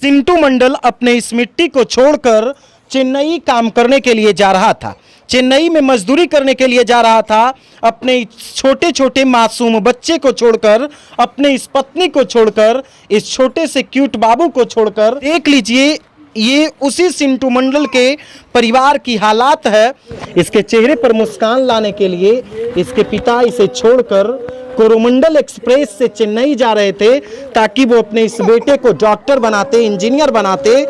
चिंटू मंडल अपने इस मिट्टी को छोड़कर चेन्नई काम करने के लिए जा रहा था। चेन्नई में मजदूरी करने के लिए जा रहा था। अपने छोटे छोटे मासूम बच्चे को छोड़कर, अपने इस पत्नी को छोड़कर, इस छोटे से क्यूट बाबू को छोड़कर। देख लीजिए, ये उसी चिंटू मंडल के परिवार की हालात है। इसके चेहरे पर मुस्कान लाने के लिए इसके पिता इसे छोड़कर कोरोमंडल एक्सप्रेस से चेन्नई जा रहे थे ताकि वो अपने इस बेटे को डॉक्टर बनाते, इंजीनियर बनाते।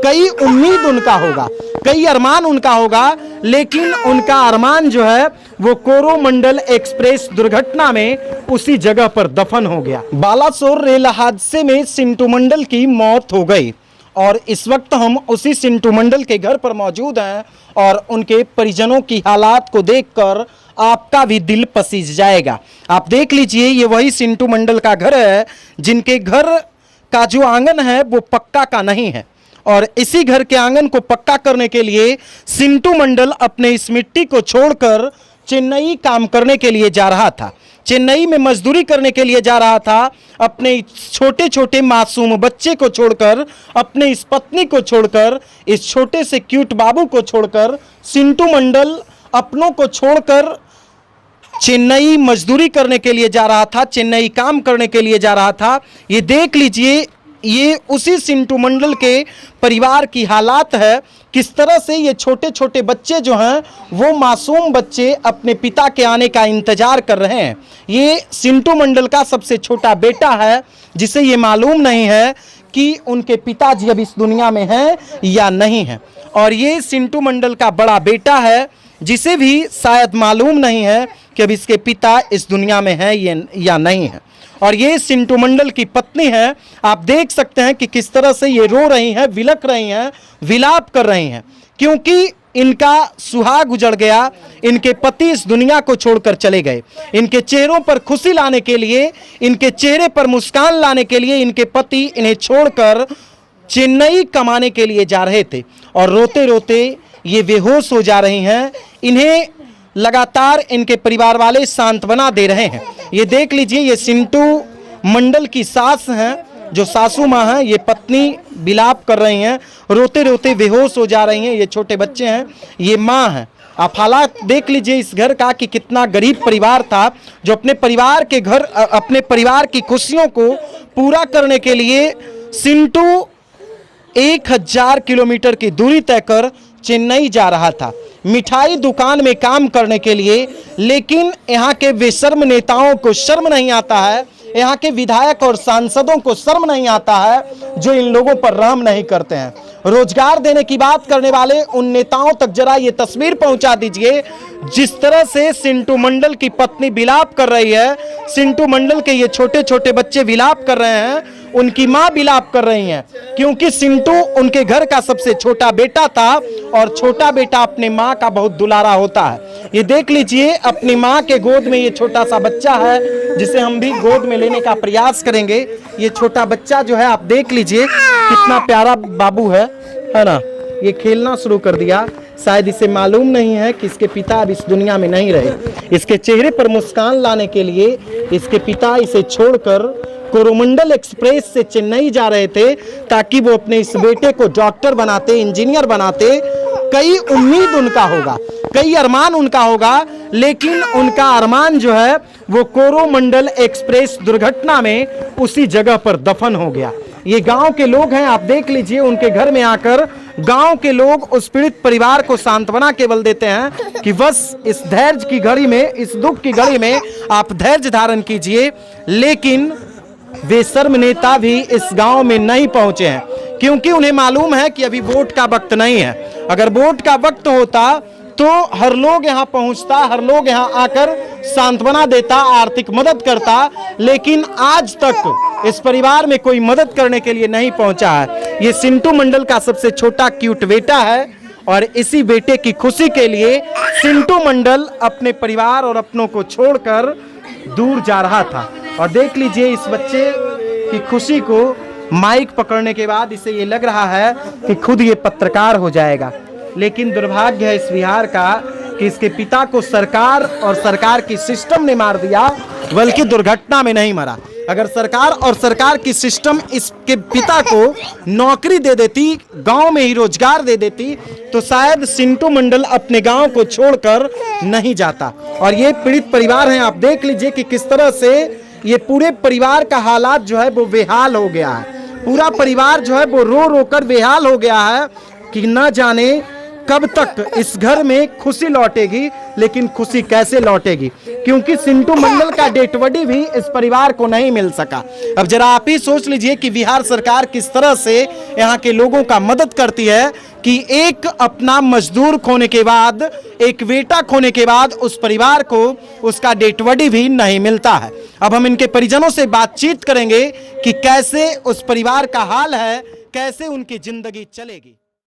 कई उम्मीद उनका होगा, कई अरमान उनका होगा, लेकिन उनका अरमान जो है वो कोरोमंडल एक्सप्रेस दुर्घटना में उसी जगह पर दफन हो गया। बालासोर रेल हादसे में चिंटू मंडल की मौत हो गई और इस वक्त हम उसी चिंटू मंडल के घर पर मौजूद हैं और उनके परिजनों की हालात को देखकर आपका भी दिल पसीज जाएगा। आप देख लीजिए, ये वही चिंटू मंडल का घर है जिनके घर का जो आंगन है वो पक्का का नहीं है और इसी घर के आंगन को पक्का करने के लिए चिंटू मंडल अपने इस मिट्टी को छोड़कर चेन्नई काम करने के लिए जा रहा था। चेन्नई में मजदूरी करने के लिए जा रहा था। अपने छोटे छोटे मासूम बच्चे को छोड़कर, अपने इस पत्नी को छोड़कर, इस छोटे से क्यूट बाबू को छोड़कर चिंटू मंडल अपनों को छोड़कर चेन्नई मजदूरी करने के लिए जा रहा था, चेन्नई काम करने के लिए जा रहा था। ये देख लीजिए, ये उसी चिंटू मंडल के परिवार की हालात है। किस तरह से ये छोटे छोटे बच्चे जो हैं वो मासूम बच्चे अपने पिता के आने का इंतजार कर रहे हैं। ये चिंटू मंडल का सबसे छोटा बेटा है जिसे ये मालूम नहीं है कि उनके पिताजी अब इस दुनिया में हैं या नहीं हैं, और ये चिंटू मंडल का बड़ा बेटा है जिसे भी शायद मालूम नहीं है कि अब इसके पिता इस दुनिया में हैं या नहीं है। और ये चिंटू मंडल की पत्नी है। आप देख सकते हैं कि किस तरह से ये रो रही हैं, विलक रही हैं, विलाप कर रही हैं, क्योंकि इनका सुहाग उजड़ गया। इनके पति इस दुनिया को छोड़कर चले गए। इनके चेहरों पर खुशी लाने के लिए, इनके चेहरे पर मुस्कान लाने के लिए इनके पति इन्हें छोड़कर चेन्नई कमाने के लिए जा रहे थे और रोते रोते ये बेहोश हो जा रही हैं। इन्हें लगातार इनके परिवार वाले सांत्वना दे रहे हैं। ये देख लीजिए, ये चिंटू मंडल की सास हैं, जो सासू माँ हैं। ये पत्नी विलाप कर रही हैं, रोते रोते बेहोश हो जा रही हैं। ये छोटे बच्चे हैं, ये माँ हैं। आप हालात देख लीजिए इस घर का कि कितना गरीब परिवार था जो अपने परिवार के घर, अपने परिवार की खुशियों को पूरा करने के लिए चिंटू 1000 किलोमीटर की दूरी तय कर चेन्नई जा रहा था मिठाई दुकान में काम करने के लिए। लेकिन यहाँ के बेशर्म नेताओं को शर्म नहीं आता है, यहाँ के विधायक और सांसदों को शर्म नहीं आता है जो इन लोगों पर रहम नहीं करते हैं। रोजगार देने की बात करने वाले उन नेताओं तक जरा ये तस्वीर पहुंचा दीजिए जिस तरह से चिंटू मंडल की पत्नी विलाप कर रही है, चिंटू मंडल के ये छोटे छोटे बच्चे विलाप कर रहे हैं, उनकी मां विलाप कर रही हैं, क्योंकि चिंटू उनके घर का सबसे छोटा बेटा था और छोटा बेटा अपने मां का बहुत दुलारा होता है। ये देख लीजिए, अपनी मां के गोद में ये छोटा सा बच्चा है जिसे हम भी गोद में लेने का प्रयास करेंगे। ये छोटा बच्चा जो है, आप देख लीजिए कितना प्यारा बाबू है ना। ये खेलना शुरू कर दिया। शायद इसे मालूम नहीं है कि इसके पिता अब इस दुनिया में नहीं रहे। इसके चेहरे पर मुस्कान लाने के लिए इसके पिता इसे छोड़कर कोरोमंडल एक्सप्रेस से चेन्नई जा रहे थे ताकि वो अपने इस बेटे को डॉक्टर बनाते, इंजीनियर बनाते। कई उम्मीद उनका होगा, कई अरमान उनका होगा, लेकिन उनका अरमान जो है वो कोरोमंडल एक्सप्रेस दुर्घटना में उसी जगह पर दफन हो गया। ये गांव के लोग हैं, आप देख लीजिए, उनके घर में आकर गांव के लोग उस पीड़ित परिवार को सांत्वना केवल देते हैं कि बस इस धैर्य की घड़ी में, इस दुख की घड़ी में आप धैर्य धारण कीजिए। लेकिन बेशर्म नेता भी इस गांव में नहीं पहुंचे हैं क्योंकि उन्हें मालूम है कि अभी वोट का वक्त नहीं है। अगर वोट का वक्त होता तो हर लोग यहां पहुंचता, हर लोग यहां आकर सांत्वना देता, आर्थिक मदद करता, लेकिन आज तक इस परिवार में कोई मदद करने के लिए नहीं पहुंचा है। ये चिंटू मंडल का सबसे छोटा क्यूट बेटा है और इसी बेटे की खुशी के लिए चिंटू मंडल अपने परिवार और अपनों को छोड़कर दूर जा रहा था। और देख लीजिए इस बच्चे की खुशी को, माइक पकड़ने के बाद इसे ये लग रहा है कि खुद ये पत्रकार हो जाएगा। लेकिन दुर्भाग्य है इस बिहार का कि इसके पिता को सरकार और सरकार की सिस्टम ने मार दिया, बल्कि दुर्घटना में नहीं मरा। अगर सरकार और सरकार की सिस्टम इसके पिता को नौकरी दे देती, गांव में ही रोजगार दे देती, तो शायद सिंटू मंडल अपने गांव को छोड़कर नहीं जाता। और ये पीड़ित परिवार हैं, आप देख लीजिए कि किस तरह से ये पूरे परिवार का हालात जो है वो बेहाल हो गया है। पूरा परिवार जो है वो रो रो कर बेहाल हो गया है कि न जाने कब तक इस घर में खुशी लौटेगी, लेकिन खुशी कैसे लौटेगी, क्योंकि सिंटू मंडल का डेड बॉडी भी इस परिवार को नहीं मिल सका। अब जरा आप ही सोच लीजिए कि बिहार सरकार किस तरह से यहाँ के लोगों का मदद करती है कि एक अपना मजदूर खोने के बाद, एक बेटा खोने के बाद उस परिवार को उसका डेड बॉडी भी नहीं मिलता है। अब हम इनके परिजनों से बातचीत करेंगे कि कैसे उस परिवार का हाल है, कैसे उनकी जिंदगी चलेगी।